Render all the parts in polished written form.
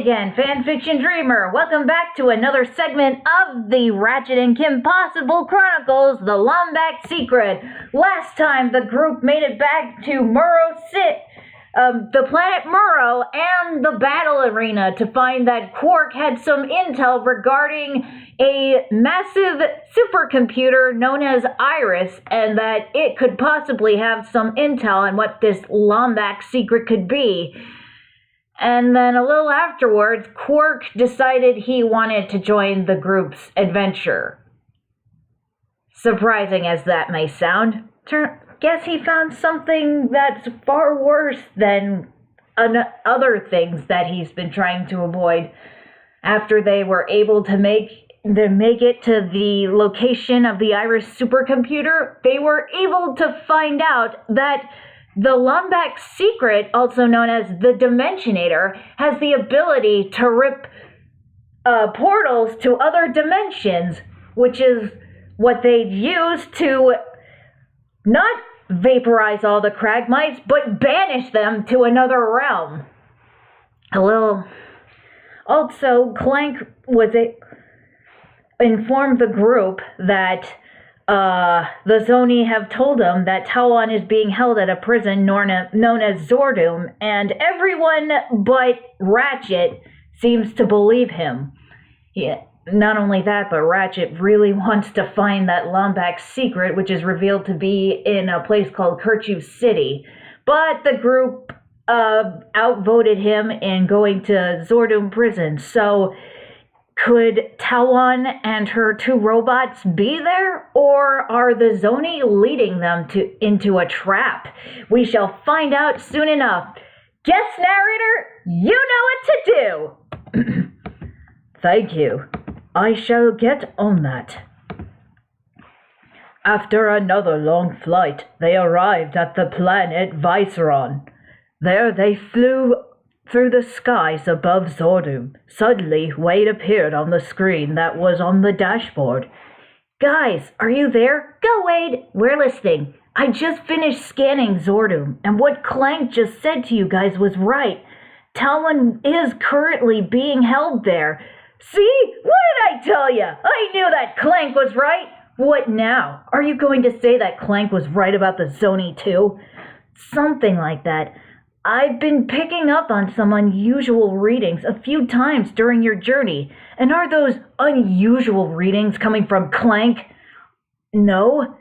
again, Fanfiction Dreamer. Welcome back to another segment of the Ratchet and Kim Possible Chronicles, the Lombax Secret. Last time, the group made it back to the planet Muro, and the battle arena to find that Quark had some intel regarding a massive supercomputer known as Iris, and that it could possibly have some intel on what this Lombax secret could be. And then a little afterwards, Quark decided he wanted to join the group's adventure. Surprising as that may sound, guess he found something that's far worse than other things that he's been trying to avoid. After they were able to make it to the location of the Iris supercomputer, they were able to find out that the Lombax secret, also known as the Dimensionator, has the ability to rip portals to other dimensions, which is what they'd use to not vaporize all the Cragmites, but banish them to another realm. Also, Clank informed the group that the Zoni have told him that Talon is being held at a prison known as Zordum, and everyone but Ratchet seems to believe him. Yeah, not only that, but Ratchet really wants to find that Lombax secret, which is revealed to be in a place called Kirchu City. But the group outvoted him in going to Zordum prison, so could Talon and her two robots be there, or are the Zoni leading them into a trap? We shall find out soon enough. Guest narrator, you know what to do! Thank you. I shall get on that. After another long flight, they arrived at the planet Viceron. There they flew through the skies above Zordum. Suddenly, Wade appeared on the screen that was on the dashboard. Guys, are you there? Go, Wade. We're listening. I just finished scanning Zordum, and what Clank just said to you guys was right. Talon is currently being held there. See? What did I tell you? I knew that Clank was right. What now? Are you going to say that Clank was right about the Zoni too? Something like that. I've been picking up on some unusual readings a few times during your journey. And are those unusual readings coming from Clank? No,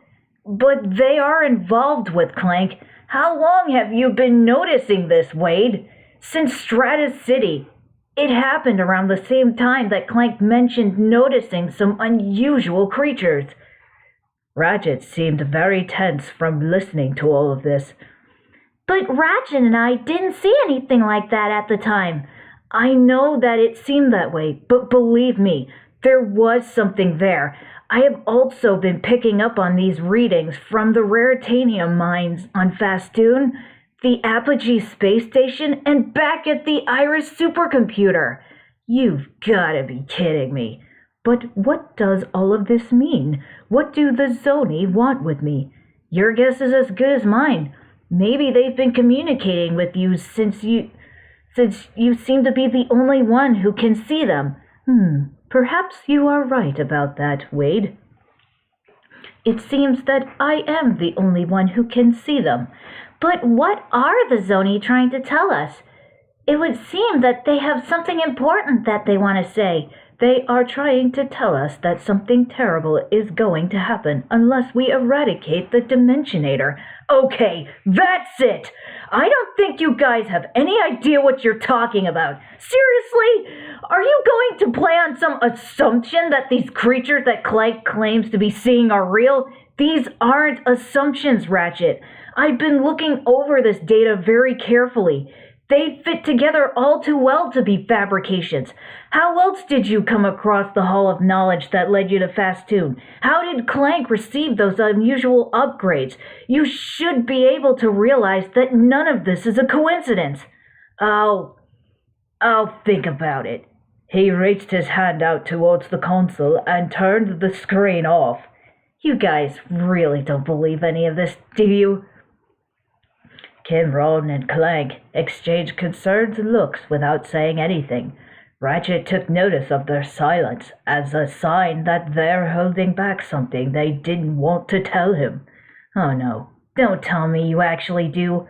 but they are involved with Clank. How long have you been noticing this, Wade? Since Stratus City. It happened around the same time that Clank mentioned noticing some unusual creatures. Ratchet seemed very tense from listening to all of this. But Ratchet and I didn't see anything like that at the time. I know that it seemed that way, but believe me, there was something there. I have also been picking up on these readings from the raritanium mines on Fastoon, the Apogee space station, and back at the Iris supercomputer. You've gotta be kidding me. But what does all of this mean? What do the Zoni want with me? Your guess is as good as mine. Maybe they've been communicating with you since you seem to be the only one who can see them. Perhaps you are right about that, Wade. It seems that I am the only one who can see them. But what are the Zoni trying to tell us? It would seem that they have something important that they want to say. They are trying to tell us that something terrible is going to happen unless we eradicate the Dimensionator. Okay, that's it! I don't think you guys have any idea what you're talking about. Seriously? Are you going to play on some assumption that these creatures that Clank claims to be seeing are real? These aren't assumptions, Ratchet. I've been looking over this data very carefully. They fit together all too well to be fabrications. How else did you come across the Hall of Knowledge that led you to Fastoon? How did Clank receive those unusual upgrades? You should be able to realize that none of this is a coincidence. I'll think about it. He reached his hand out towards the console and turned the screen off. You guys really don't believe any of this, do you? Kimron and Clank exchanged concerned looks without saying anything. Ratchet took notice of their silence as a sign that they're holding back something they didn't want to tell him. Oh no, don't tell me you actually do.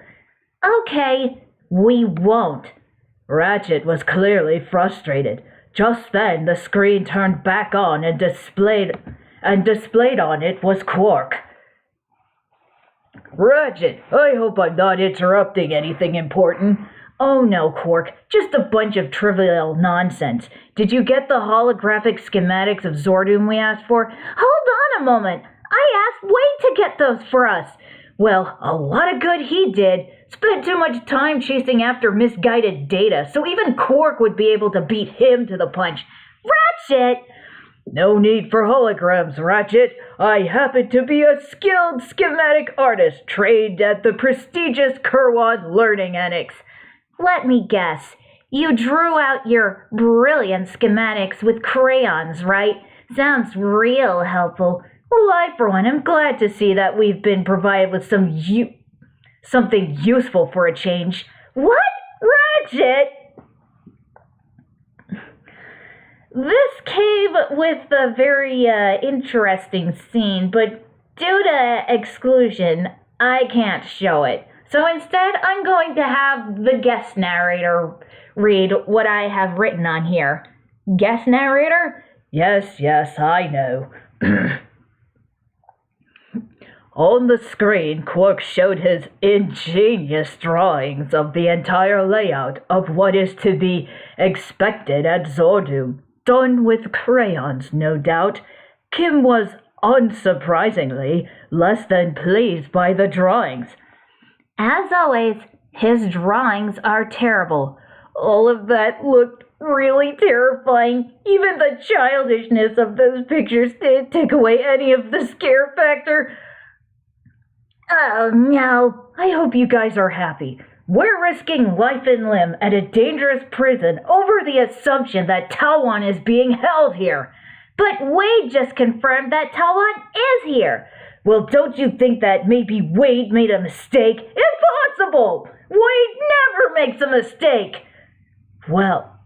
Okay, we won't. Ratchet was clearly frustrated. Just then the screen turned back on and displayed on it was Quark. Ratchet, I hope I'm not interrupting anything important. Oh no, Quark, just a bunch of trivial nonsense. Did you get the holographic schematics of Zordum we asked for? Hold on a moment. I asked Wade to get those for us. Well, a lot of good he did. Spent too much time chasing after misguided data, so even Quark would be able to beat him to the punch. Ratchet! No need for holograms, Ratchet. I happen to be a skilled schematic artist trained at the prestigious Kerwan Learning Annex. Let me guess. You drew out your brilliant schematics with crayons, right? Sounds real helpful. Well, I, for one, am glad to see that we've been provided with something useful for a change. What? Ratchet? This came with a very interesting scene, but due to exclusion, I can't show it. So instead, I'm going to have the guest narrator read what I have written on here. Guest narrator? Yes, I know. On the screen, Quark showed his ingenious drawings of the entire layout of what is to be expected at Zordum. Done with crayons, no doubt. Kim was, unsurprisingly, less than pleased by the drawings. As always, his drawings are terrible. All of that looked really terrifying. Even the childishness of those pictures didn't take away any of the scare factor. Oh no, I hope you guys are happy. We're risking life and limb at a dangerous prison over the assumption that Tawan is being held here. But Wade just confirmed that Tawan is here. Well, don't you think that maybe Wade made a mistake? Impossible! Wade never makes a mistake! Well,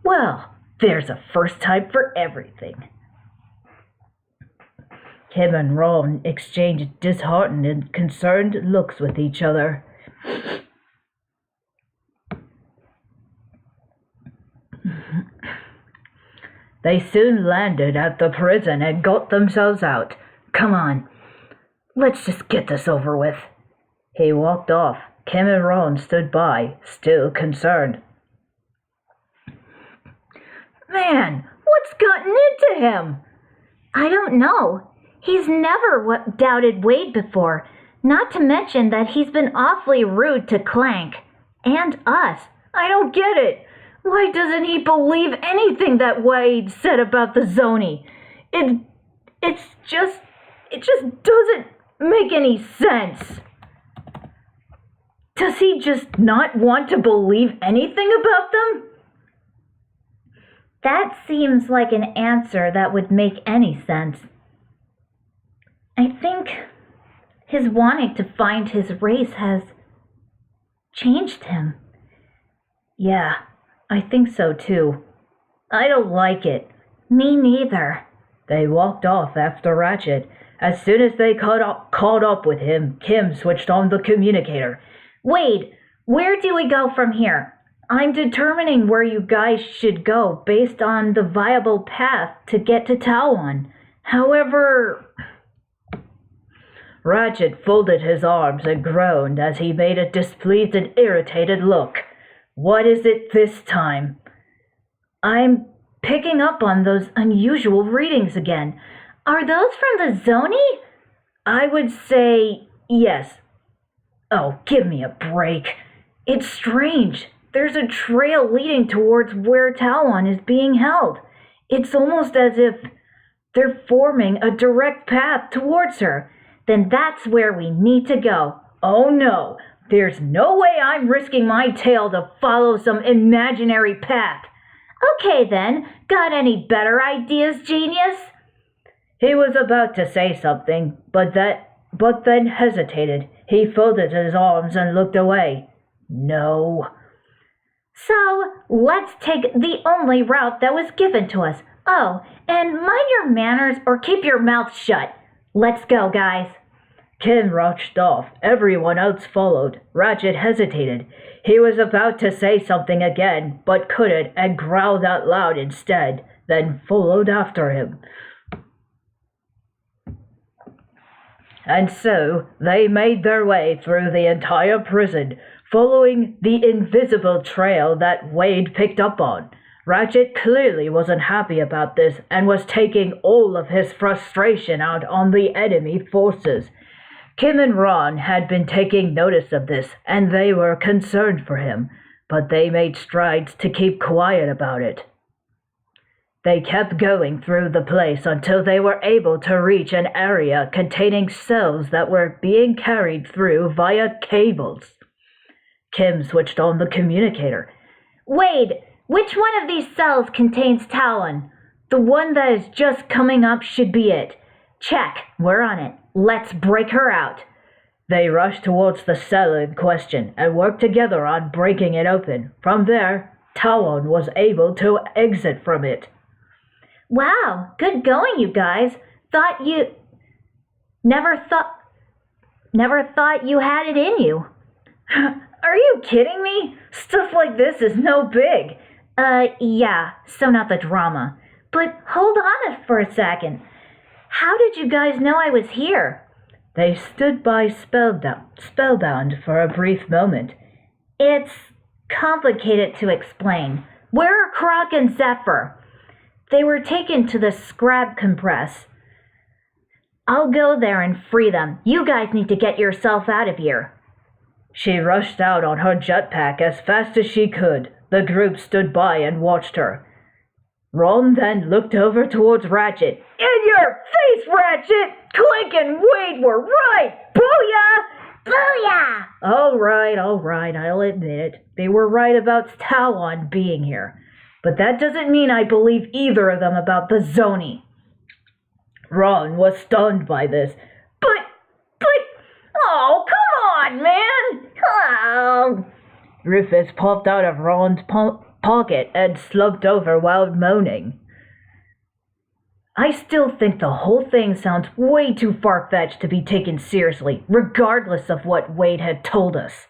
there's a first time for everything. Kim and Ron exchanged disheartened and concerned looks with each other. They soon landed at the prison and got themselves out. Come on, let's just get this over with. He walked off. Kim and Ron stood by, still concerned. Man, what's gotten into him? I don't know. He's never doubted Wade before, not to mention that he's been awfully rude to Clank. And us. I don't get it. Why doesn't he believe anything that Wade said about the Zoni? It just doesn't make any sense. Does he just not want to believe anything about them? That seems like an answer that would make any sense. I think his wanting to find his race has changed him. Yeah, I think so too. I don't like it. Me neither. They walked off after Ratchet. As soon as they caught up with him, Kim switched on the communicator. Wade, where do we go from here? I'm determining where you guys should go based on the viable path to get to Tawan. However... Ratchet folded his arms and groaned as he made a displeased and irritated look. What is it this time? I'm picking up on those unusual readings again. Are those from the Zoni? I would say yes. Oh, give me a break. It's strange. There's a trail leading towards where Tawan is being held. It's almost as if they're forming a direct path towards her. Then that's where we need to go. Oh no, there's no way I'm risking my tail to follow some imaginary path. Okay then, got any better ideas, genius? He was about to say something, but then hesitated. He folded his arms and looked away. No. So, let's take the only route that was given to us. Oh, and mind your manners or keep your mouth shut. Let's go, guys. Kim rushed off. Everyone else followed. Ratchet hesitated. He was about to say something again, but couldn't and growled out loud instead, then followed after him. And so they made their way through the entire prison, following the invisible trail that Wade picked up on. Ratchet clearly wasn't happy about this and was taking all of his frustration out on the enemy forces. Kim and Ron had been taking notice of this, and they were concerned for him, but they made strides to keep quiet about it. They kept going through the place until they were able to reach an area containing cells that were being carried through via cables. Kim switched on the communicator. Wade, which one of these cells contains Talon? The one that is just coming up should be it. Check, we're on it. Let's break her out. They rushed towards the cell in question and worked together on breaking it open. From there, Talon was able to exit from it. Wow, good going, you guys. Never thought you had it in you. Are you kidding me? Stuff like this is no big. Yeah, so not the drama. But hold on for a second. How did you guys know I was here? They stood by spellbound for a brief moment. It's complicated to explain. Where are Croc and Zephyr? They were taken to the Scrab Compress. I'll go there and free them. You guys need to get yourself out of here. She rushed out on her jetpack as fast as she could. The group stood by and watched her. Ron then looked over towards Ratchet. In your face, Ratchet! Clank and Wade were right! Booyah! Booyah! All right, I'll admit it. They were right about Talon being here. But that doesn't mean I believe either of them about the Zoni. Ron was stunned by this. But, oh, come on, man! Oh. Rufus popped out of Ron's pocket and slumped over while moaning. I still think the whole thing sounds way too far-fetched to be taken seriously, regardless of what Wade had told us.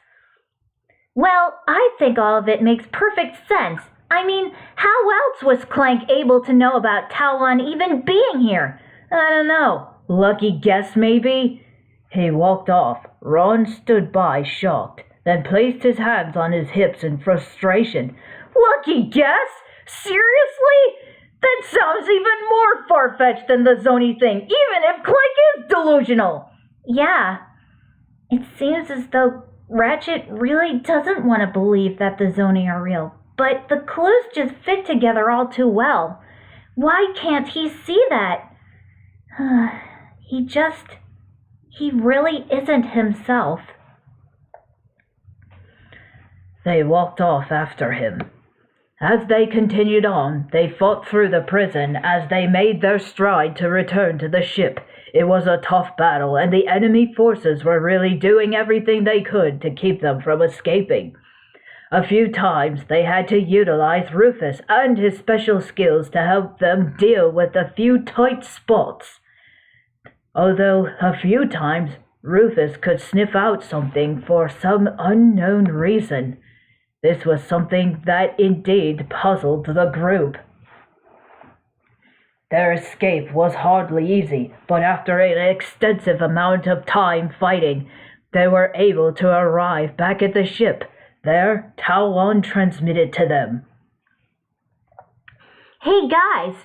Well, I think all of it makes perfect sense. I mean, how else was Clank able to know about Talon even being here? I don't know. Lucky guess, maybe? He walked off. Ron stood by, shocked, then placed his hands on his hips in frustration. Lucky guess? Seriously? That sounds even more far-fetched than the Zoni thing, even if Clank is delusional. Yeah. It seems as though Ratchet really doesn't want to believe that the Zoni are real, but the clues just fit together all too well. Why can't he see that? He really isn't himself. They walked off after him. As they continued on, they fought through the prison as they made their stride to return to the ship. It was a tough battle, and the enemy forces were really doing everything they could to keep them from escaping. A few times they had to utilize Rufus and his special skills to help them deal with a few tight spots. Although a few times Rufus could sniff out something for some unknown reason. This was something that indeed puzzled the group. Their escape was hardly easy, but after an extensive amount of time fighting, they were able to arrive back at the ship. There, Talon transmitted to them. Hey guys,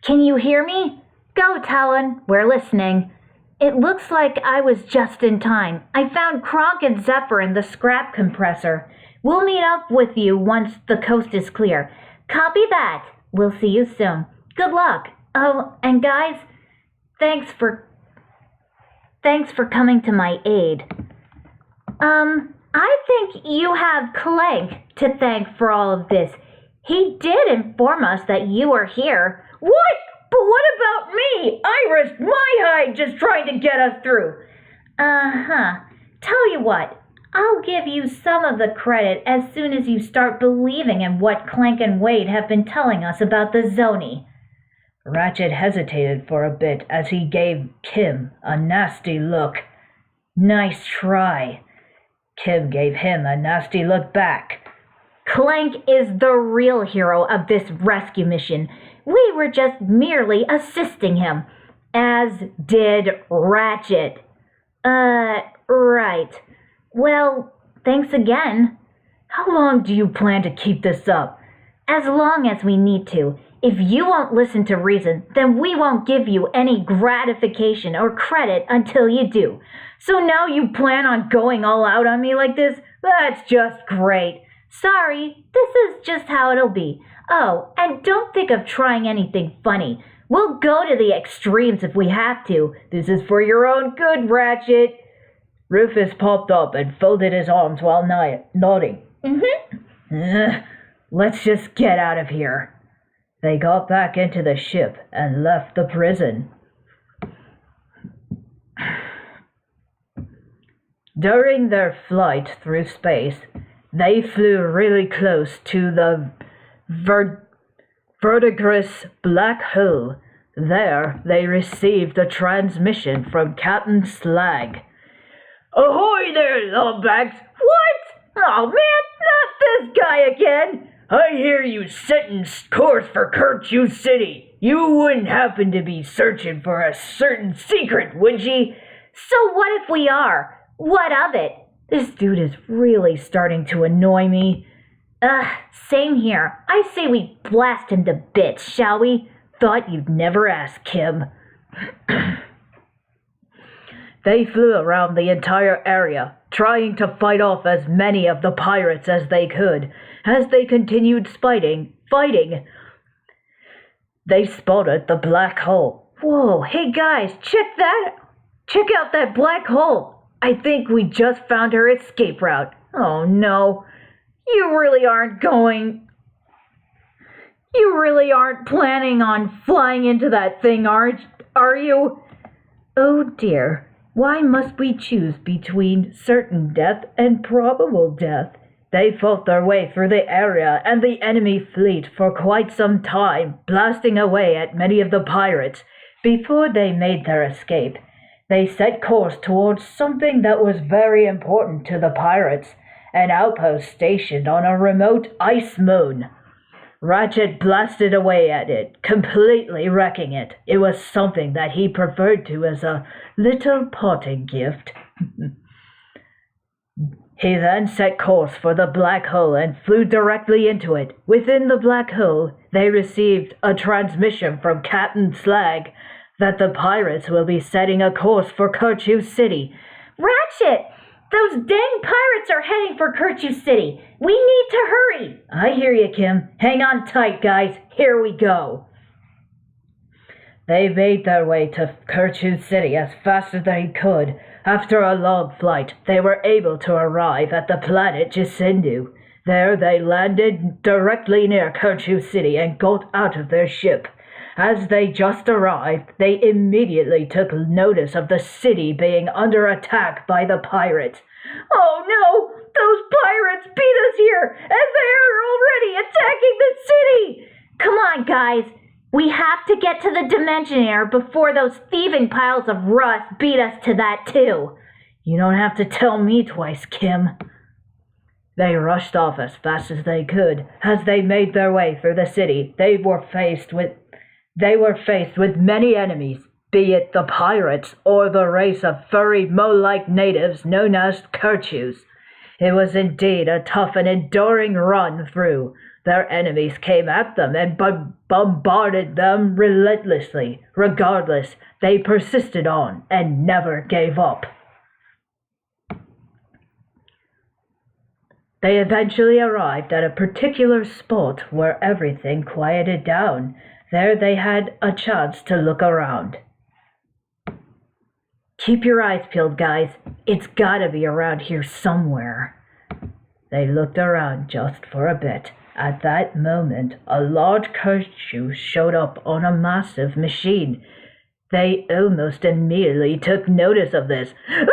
can you hear me? Go, Talon, we're listening. It looks like I was just in time. I found Kronk and Zephyr in the scrap compressor. We'll meet up with you once the coast is clear. Copy that. We'll see you soon. Good luck. Oh, and guys, thanks for coming to my aid. I think you have Clank to thank for all of this. He did inform us that you were here. What? But what about me? I risked my hide just trying to get us through. Tell you what, I'll give you some of the credit as soon as you start believing in what Clank and Wade have been telling us about the Zoni. Ratchet hesitated for a bit as he gave Kim a nasty look. Nice try. Kim gave him a nasty look back. Clank is the real hero of this rescue mission. We were just merely assisting him, as did Ratchet. Right. Well, thanks again. How long do you plan to keep this up? As long as we need to. If you won't listen to reason, then we won't give you any gratification or credit until you do. So now you plan on going all out on me like this? That's just great. Sorry, this is just how it'll be. Oh, and don't think of trying anything funny. We'll go to the extremes if we have to. This is for your own good, Ratchet. Rufus popped up and folded his arms while nodding. Let's just get out of here. They got back into the ship and left the prison. During their flight through space, they flew really close to the vertigrous black hole. There, they received a transmission from Captain Slag. Ahoy there, Lombax! What? Oh man, not this guy again! I hear you setting course for Kirchu City. You wouldn't happen to be searching for a certain secret, would ye? So what if we are? What of it? This dude is really starting to annoy me. Same here. I say we blast him to bits, shall we? Thought you'd never ask, Kim. They flew around the entire area, trying to fight off as many of the pirates as they could. As they continued fighting, they spotted the black hole. Whoa, hey guys, check that! Check out that black hole! I think we just found her escape route. Oh no, you really aren't planning on flying into that thing, are you? Oh dear, why must we choose between certain death and probable death? They fought their way through the area and the enemy fleet for quite some time, blasting away at many of the pirates. Before they made their escape, they set course towards something that was very important to the pirates, an outpost stationed on a remote ice moon. Ratchet blasted away at it, completely wrecking it. It was something that he preferred to as a little parting gift. He then set course for the black hole and flew directly into it. Within the black hole, they received a transmission from Captain Slag that the pirates will be setting a course for Kirchu City. Ratchet! Those dang pirates are heading for Kirchu City. We need to hurry. I hear you, Kim. Hang on tight, guys. Here we go. They made their way to Kirchu City as fast as they could. After a long flight, they were able to arrive at the planet Jisendu. There they landed directly near Kirchu City and got out of their ship. As they just arrived, they immediately took notice of the city being under attack by the pirates. Oh no! Those pirates beat us here, and they are already attacking the city! Come on, guys. We have to get to the Dimensionator before those thieving piles of rust beat us to that too. You don't have to tell me twice, Kim. They rushed off as fast as they could. As they made their way through the city, they were faced with many enemies, be it the pirates or the race of furry mole-like natives known as Kirchus. It was indeed a tough and enduring run through. Their enemies came at them and bombarded them relentlessly. Regardless, they persisted on and never gave up. They eventually arrived at a particular spot where everything quieted down. There they had a chance to look around. Keep your eyes peeled, guys. It's gotta be around here somewhere. They looked around just for a bit. At that moment, a large Kirchu showed up on a massive machine. They almost immediately took notice of this. Ah!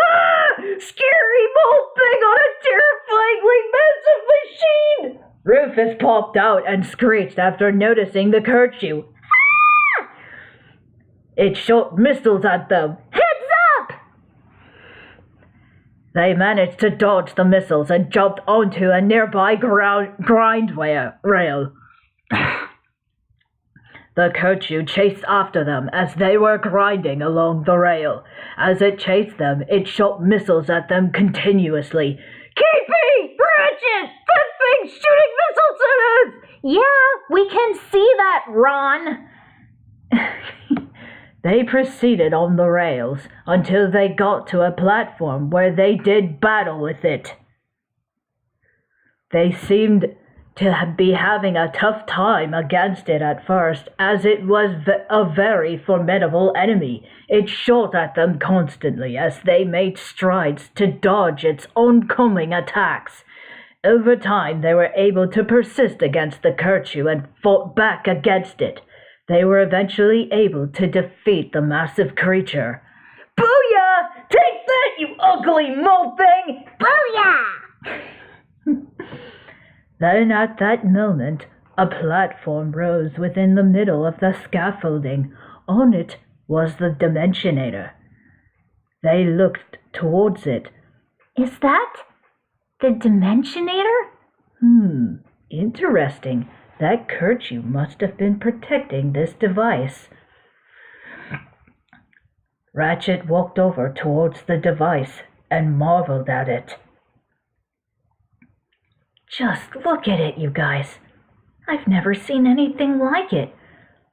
Scary mole thing on a terrifyingly massive machine! Rufus popped out and screeched after noticing the Kirchu. Ah! It shot missiles at them. Heads up! They managed to dodge the missiles and jumped onto a nearby grind rail. The Kirchu chased after them as they were grinding along the rail. As it chased them, it shot missiles at them continuously. Keepy! Ratchet! That thing's shooting missiles at us! Yeah, we can see that, Ron. They proceeded on the rails until they got to a platform where they did battle with it. They seemed to be having a tough time against it at first, as it was a very formidable enemy. It shot at them constantly as they made strides to dodge its oncoming attacks. Over time, they were able to persist against the Kirchu and fought back against it. They were eventually able to defeat the massive creature. Booyah! Take that, you ugly mole thing! Booyah! Then at that moment, a platform rose within the middle of the scaffolding. On it was the Dimensionator. They looked towards it. Is that the Dimensionator? Interesting. That Kirchu must have been protecting this device. Ratchet walked over towards the device and marveled at it. Just look at it, you guys. I've never seen anything like it.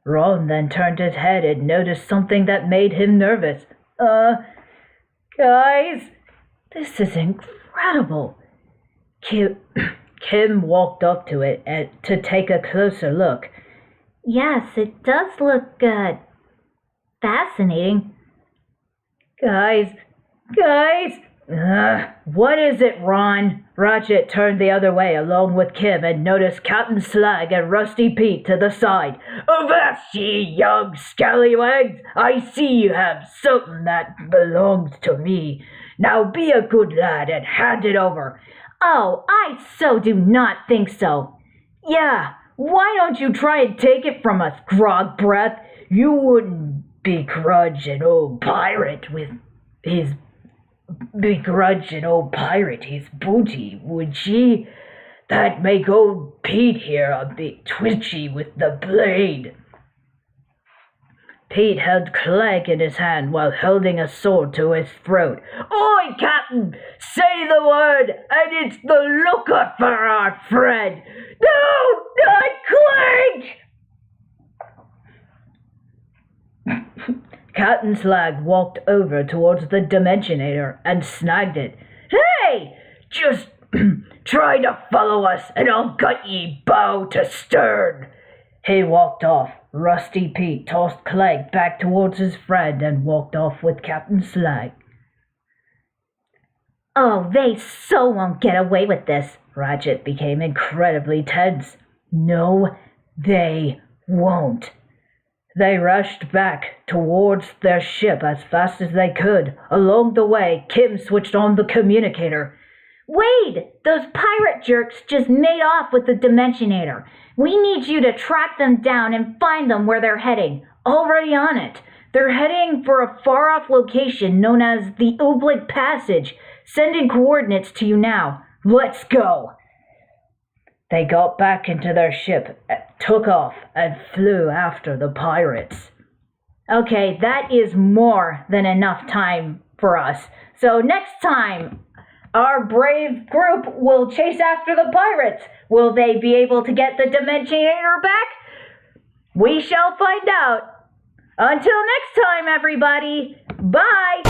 Ron then turned his head and noticed something that made him nervous. Guys, this is incredible. Kim walked up to it to take a closer look. Yes, it does look fascinating. Guys! What is it, Ron? Ratchet turned the other way along with Kim and noticed Captain Slag and Rusty Pete to the side. Avast ye, young scallywags! I see you have something that belongs to me. Now be a good lad and hand it over. Oh, I so do not think so. Yeah, why don't you try and take it from us, Grog Breath? You wouldn't begrudge an old pirate his booty, would ye? That make old Pete here a bit twitchy with the blade. Pete held Clegg in his hand while holding a sword to his throat. Oi, Captain! Say the word, and it's the looker for our friend! No, not Clegg! Captain Slag walked over towards the Dimensionator and snagged it. Hey! Just try to follow us, and I'll gut ye bow to stern. He walked off. Rusty Pete tossed Clegg back towards his friend and walked off with Captain Slag. Oh, they so won't get away with this. Ratchet became incredibly tense. No, they won't. They rushed back towards their ship as fast as they could. Along the way, Kim switched on the communicator. Wade, those pirate jerks just made off with the Dimensionator. We need you to track them down and find them where they're heading. Already on it. They're heading for a far-off location known as the Oblique Passage. Sending coordinates to you now. Let's go. They got back into their ship, took off, and flew after the pirates. Okay, that is more than enough time for us. So next time, our brave group will chase after the pirates. Will they be able to get the Dimensionator back? We shall find out. Until next time, everybody. Bye.